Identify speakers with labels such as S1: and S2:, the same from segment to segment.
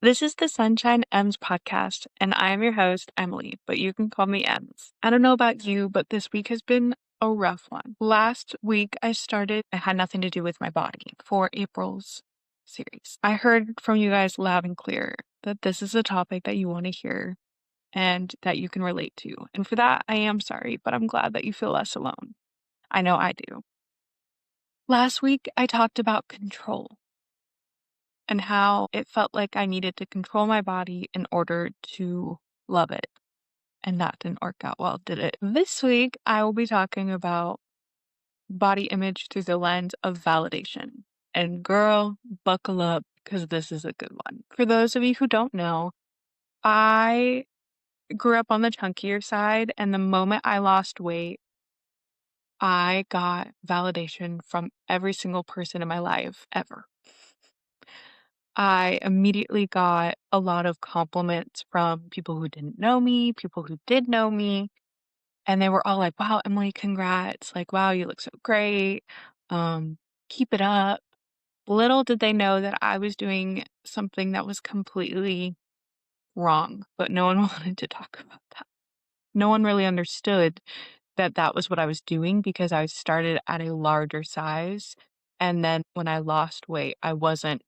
S1: This is the Sunshine M's podcast, and I am your host, Emily, but you can call me Ems. I don't know about you, but this week has been a rough one. Last week I had nothing to do with my body for April's series. I heard from you guys loud and clear that this is a topic that you want to hear and that you can relate to. And for that, I am sorry, but I'm glad that you feel less alone. I know I do. Last week I talked about control and how it felt like I needed to control my body in order to love it. And that didn't work out well, did it? This week, I will be talking about body image through the lens of validation. And girl, buckle up because this is a good one. For those of you who don't know, I grew up on the chunkier side, and the moment I lost weight, I got validation from every single person in my life ever. I immediately got a lot of compliments from people who didn't know me, people who did know me, and they were all like, "Wow, Emily, congrats. Like, wow, you look so great. Um, Keep it up." Little did they know that I was doing something that was completely wrong, but no one wanted to talk about that. No one really understood that that was what I was doing because I started at a larger size. And then when I lost weight, I wasn't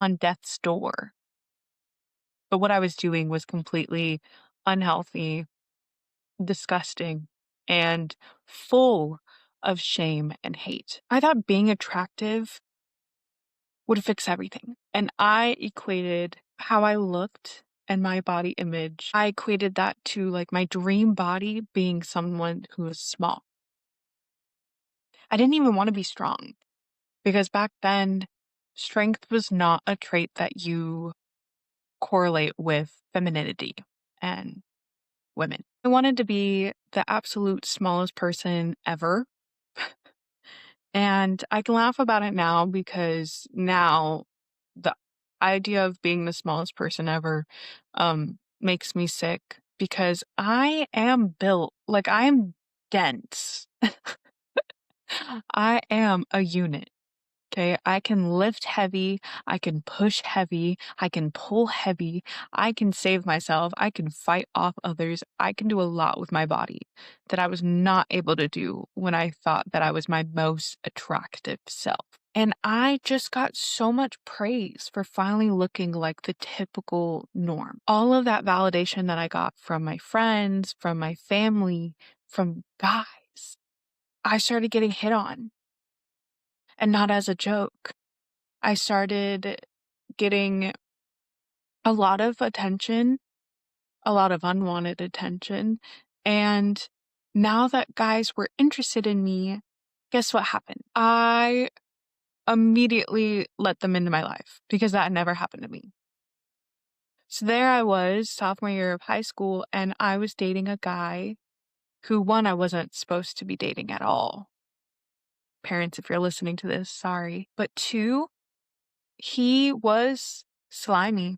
S1: on death's door. But what I was doing was completely unhealthy, disgusting, and full of shame and hate. I thought being attractive would fix everything. And I equated how I looked and my body image. I equated that to like my dream body being someone who was small. I didn't even want to be strong because back then, strength was not a trait that you correlate with femininity and women. I wanted to be the absolute smallest person ever. And I can laugh about it now because now the idea of being the smallest person ever makes me sick because I am built like I am dense. I am a unit. Okay, I can lift heavy, I can push heavy, I can pull heavy, I can save myself, I can fight off others. I can do a lot with my body that I was not able to do when I thought that I was my most attractive self. And I just got so much praise for finally looking like the typical norm. All of that validation that I got from my friends, from my family, from guys, I started getting hit on. And not as a joke. I started getting a lot of attention, a lot of unwanted attention. And now that guys were interested in me, guess what happened? I immediately let them into my life because that never happened to me. So there I was, sophomore year of high school, and I was dating a guy who, one, I wasn't supposed to be dating at all. Parents, if you're listening to this, sorry. But two, he was slimy.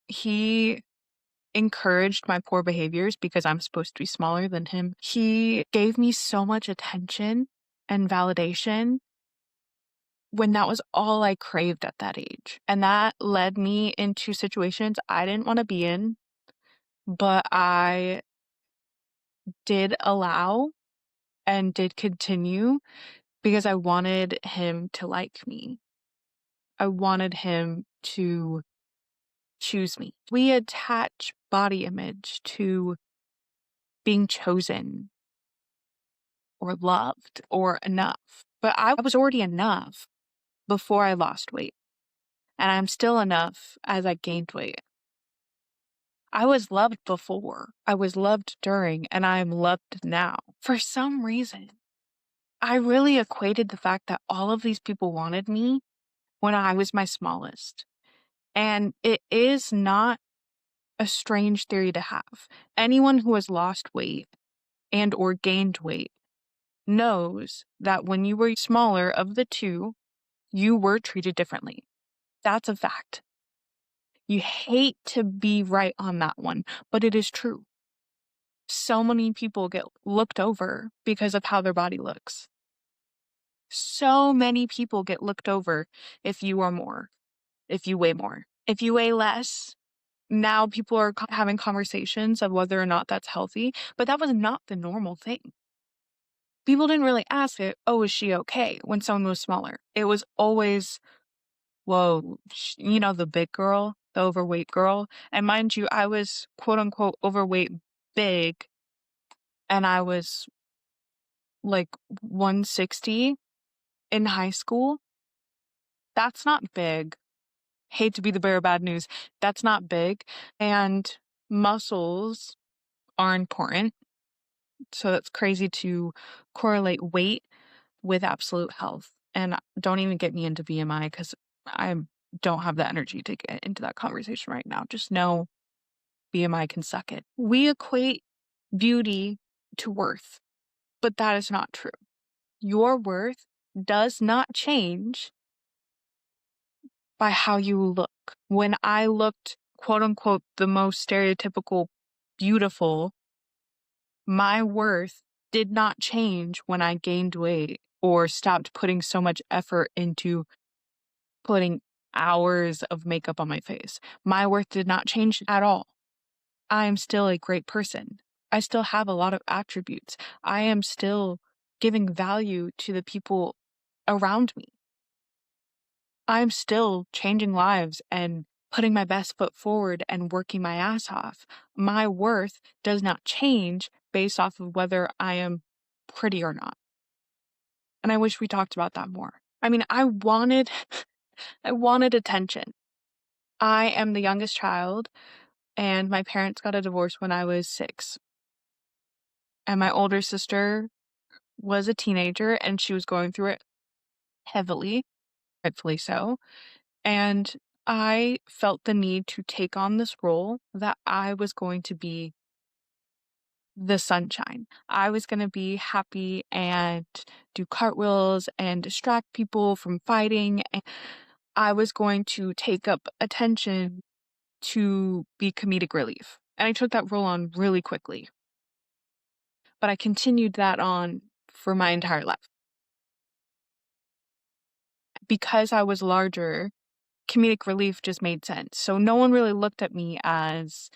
S1: He encouraged my poor behaviors because I'm supposed to be smaller than him. He gave me so much attention and validation when that was all I craved at that age. And that led me into situations I didn't want to be in, but I did allow and did continue because I wanted him to like me. I wanted him to choose me. We attach body image to being chosen or loved or enough. But I was already enough before I lost weight. And I'm still enough as I gained weight. I was loved before, I was loved during, and I am loved now. For some reason, I really equated the fact that all of these people wanted me when I was my smallest. And it is not a strange theory to have. Anyone who has lost weight and or gained weight knows that when you were smaller of the two, you were treated differently. That's a fact. You hate to be right on that one, but it is true. So many people get looked over because of how their body looks. So many people get looked over if you are more, if you weigh more. If you weigh less, now people are having conversations of whether or not that's healthy, but that was not the normal thing. People didn't really ask it, "Oh, is she okay?" when someone was smaller. It was always, "Whoa, the big girl, the overweight girl." And mind you, I was quote unquote overweight big, and I was like 160 in high school. That's not big. Hate to be the bearer of bad news. That's not big. And muscles are important. So that's crazy to correlate weight with absolute health. And don't even get me into BMI because I don't have the energy to get into that conversation right now. Just know BMI can suck it. We equate beauty to worth, but that is not true. Your worth does not change by how you look. When I looked, quote unquote, the most stereotypical beautiful, my worth did not change when I gained weight or stopped putting so much effort into putting hours of makeup on my face. My worth did not change at all. I am still a great person. I still have a lot of attributes. I am still giving value to the people around me. I'm still changing lives and putting my best foot forward and working my ass off. My worth does not change based off of whether I am pretty or not. And I wish we talked about that more. I mean, I wanted attention. I am the youngest child, and my parents got a divorce when I was 6. And my older sister was a teenager, and she was going through it heavily, rightfully so. And I felt the need to take on this role that I was going to be the sunshine. I was going to be happy and do cartwheels and distract people from fighting. And I was going to take up attention to be comedic relief. And I took that role on really quickly. But I continued that on for my entire life. Because I was larger, comedic relief just made sense. So no one really looked at me as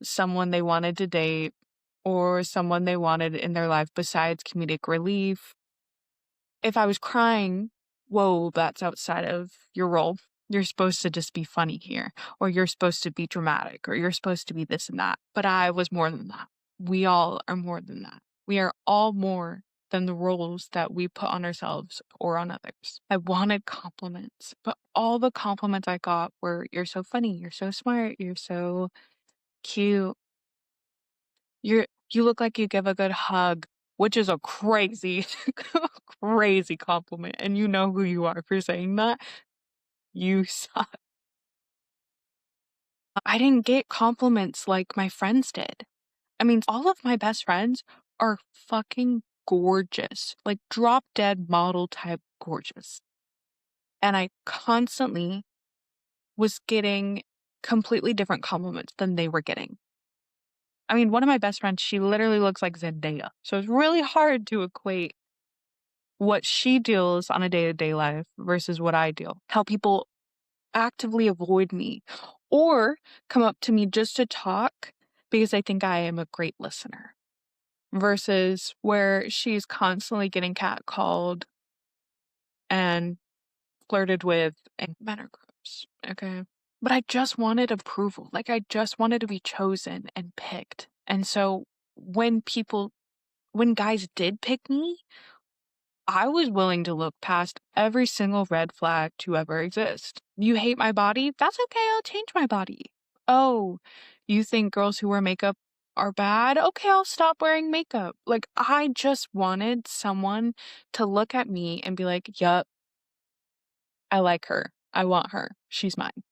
S1: someone they wanted to date or someone they wanted in their life besides comedic relief. If I was crying, whoa, that's outside of your role. You're supposed to just be funny here, or you're supposed to be dramatic, or you're supposed to be this and that. But I was more than that. We all are more than that. We are all more than the roles that we put on ourselves or on others. I wanted compliments, but all the compliments I got were, "You're so funny, you're so smart, you're so cute. You look like you give a good hug," which is a crazy, crazy compliment. And you know who you are for saying that. You suck. I didn't get compliments like my friends did. I mean, all of my best friends are fucking gorgeous, like drop dead model type gorgeous. And I constantly was getting completely different compliments than they were getting. I mean, one of my best friends, she literally looks like Zendaya. So it's really hard to equate what she deals on a day-to-day life versus what I deal. How people actively avoid me or come up to me just to talk because they think I am a great listener versus where she's constantly getting catcalled and flirted with, and men are gross, okay? But I just wanted approval. Like, I just wanted to be chosen and picked. And so when guys did pick me, I was willing to look past every single red flag to ever exist. You hate my body? That's okay, I'll change my body. Oh, you think girls who wear makeup are bad? Okay, I'll stop wearing makeup. Like, I just wanted someone to look at me and be like, yup, I like her. I want her. She's mine.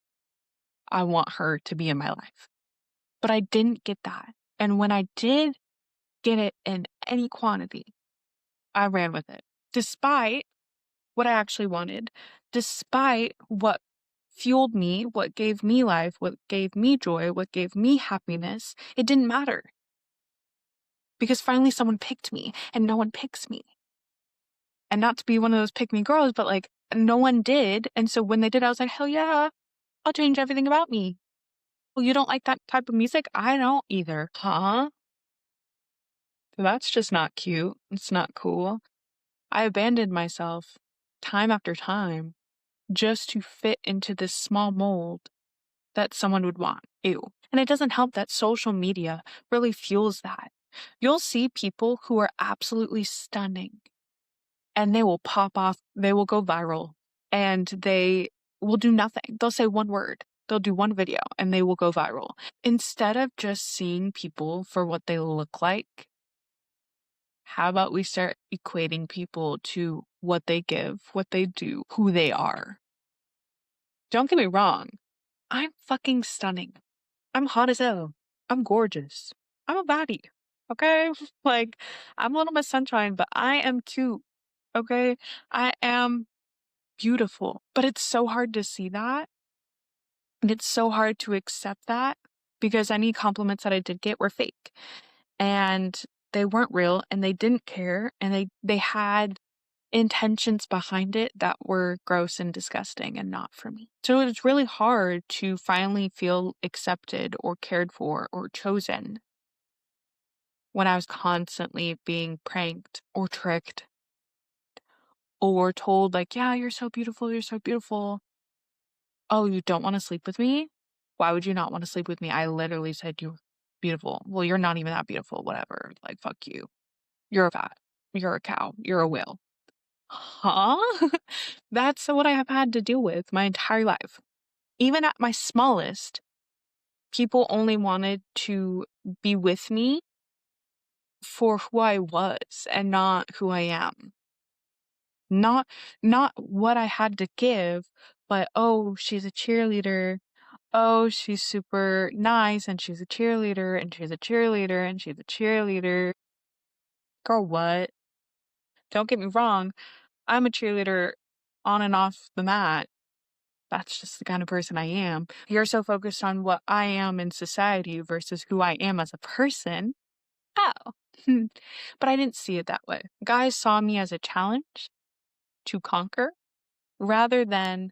S1: I want her to be in my life. But I didn't get that. And when I did get it in any quantity, I ran with it. Despite what I actually wanted, despite what fueled me, what gave me life, what gave me joy, what gave me happiness, it didn't matter. Because finally someone picked me and no one picks me. And not to be one of those pick me girls, but like no one did. And so when they did, I was like, hell yeah, I'll change everything about me. Well, you don't like that type of music? I don't either. Huh? That's just not cute. It's not cool. I abandoned myself time after time just to fit into this small mold that someone would want. Ew. And it doesn't help that social media really fuels that. You'll see people who are absolutely stunning and they will pop off, they will go viral, and they will do nothing. They'll say one word, they'll do one video, and they will go viral. Instead of just seeing people for what they look like, how about we start equating people to what they give, what they do, who they are? Don't get me wrong, I'm fucking stunning. I'm hot as hell. I'm gorgeous. I'm a baddie. Okay? Like, I'm a little Miss Sunshine, but I am cute. Okay? I am beautiful. But it's so hard to see that. And it's so hard to accept that because any compliments that I did get were fake. And they weren't real and they didn't care and they had intentions behind it that were gross and disgusting and not for me. So it's really hard to finally feel accepted or cared for or chosen when I was constantly being pranked or tricked or told, like, yeah, you're so beautiful, you're so beautiful. Oh, you don't want to sleep with me? Why would you not want to sleep with me? I literally said you're beautiful. Well, you're not even that beautiful, whatever. Like, fuck you. You're a fat. You're a cow. You're a whale. Huh? That's what I have had to deal with my entire life. Even at my smallest, people only wanted to be with me for who I was and not who I am. Not what I had to give, but oh, she's a cheerleader. Oh, she's super nice and she's a cheerleader and she's a cheerleader and she's a cheerleader. Girl, what? Don't get me wrong. I'm a cheerleader on and off the mat. That's just the kind of person I am. You're so focused on what I am in society versus who I am as a person. Oh. But I didn't see it that way. Guys saw me as a challenge to conquer rather than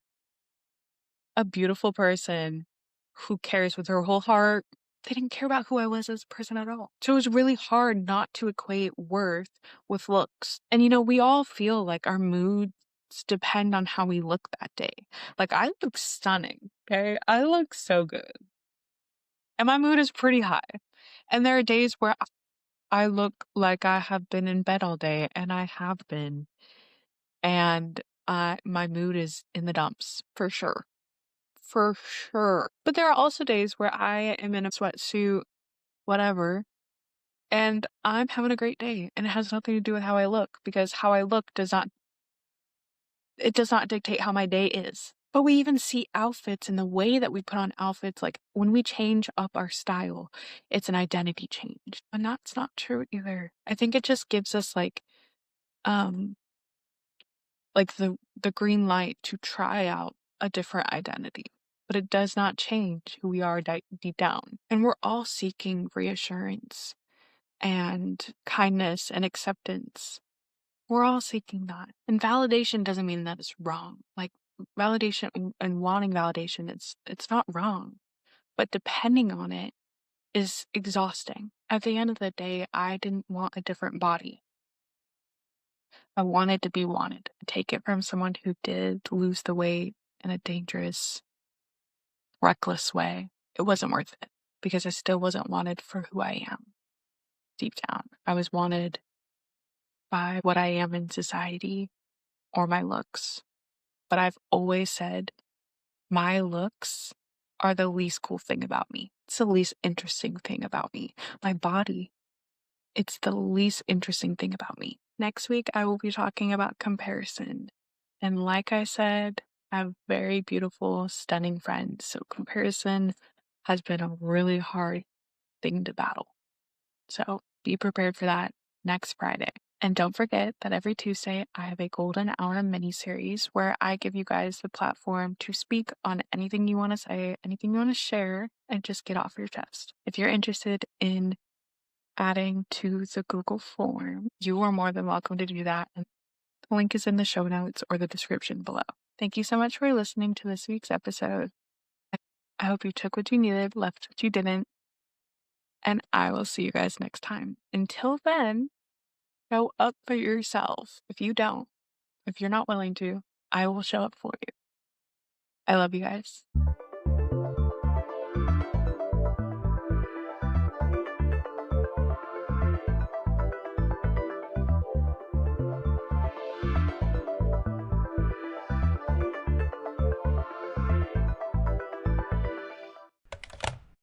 S1: a beautiful person who cares with her whole heart. They didn't care about who I was as a person at all. So it was really hard not to equate worth with looks. And we all feel like our moods depend on how we look that day. Like, I look stunning, okay? I look so good. And my mood is pretty high. And there are days where I look like I have been in bed all day, and I have been. And my mood is in the dumps, for sure. For sure. But there are also days where I am in a sweatsuit, whatever, and I'm having a great day. And it has nothing to do with how I look, because how I look does not dictate how my day is. But we even see outfits and the way that we put on outfits, like when we change up our style, it's an identity change. And that's not true either. I think it just gives us um the green light to try out a different identity. But it does not change who we are deep down. And we're all seeking reassurance and kindness and acceptance. We're all seeking that. And validation doesn't mean that it's wrong. Like, validation and wanting validation, it's not wrong. But depending on it is exhausting. At the end of the day, I didn't want a different body. I wanted to be wanted. Take it from someone who did lose the weight in a dangerous, reckless way. It wasn't worth it because I still wasn't wanted for who I am deep down. I was wanted by what I am in society or my looks. But I've always said my looks are the least cool thing about me. It's the least interesting thing about me. My body, it's the least interesting thing about me. Next week, I will be talking about comparison. And like I said, I have very beautiful, stunning friends. So comparison has been a really hard thing to battle. So be prepared for that next Friday. And don't forget that every Tuesday, I have a golden hour mini series where I give you guys the platform to speak on anything you want to say, anything you want to share, and just get off your chest. If you're interested in adding to the Google form, you are more than welcome to do that. And the link is in the show notes or the description below. Thank you so much for listening to this week's episode. I hope you took what you needed, left what you didn't, and I will see you guys next time. Until then, show up for yourself. If you don't, if you're not willing to, I will show up for you. I love you guys.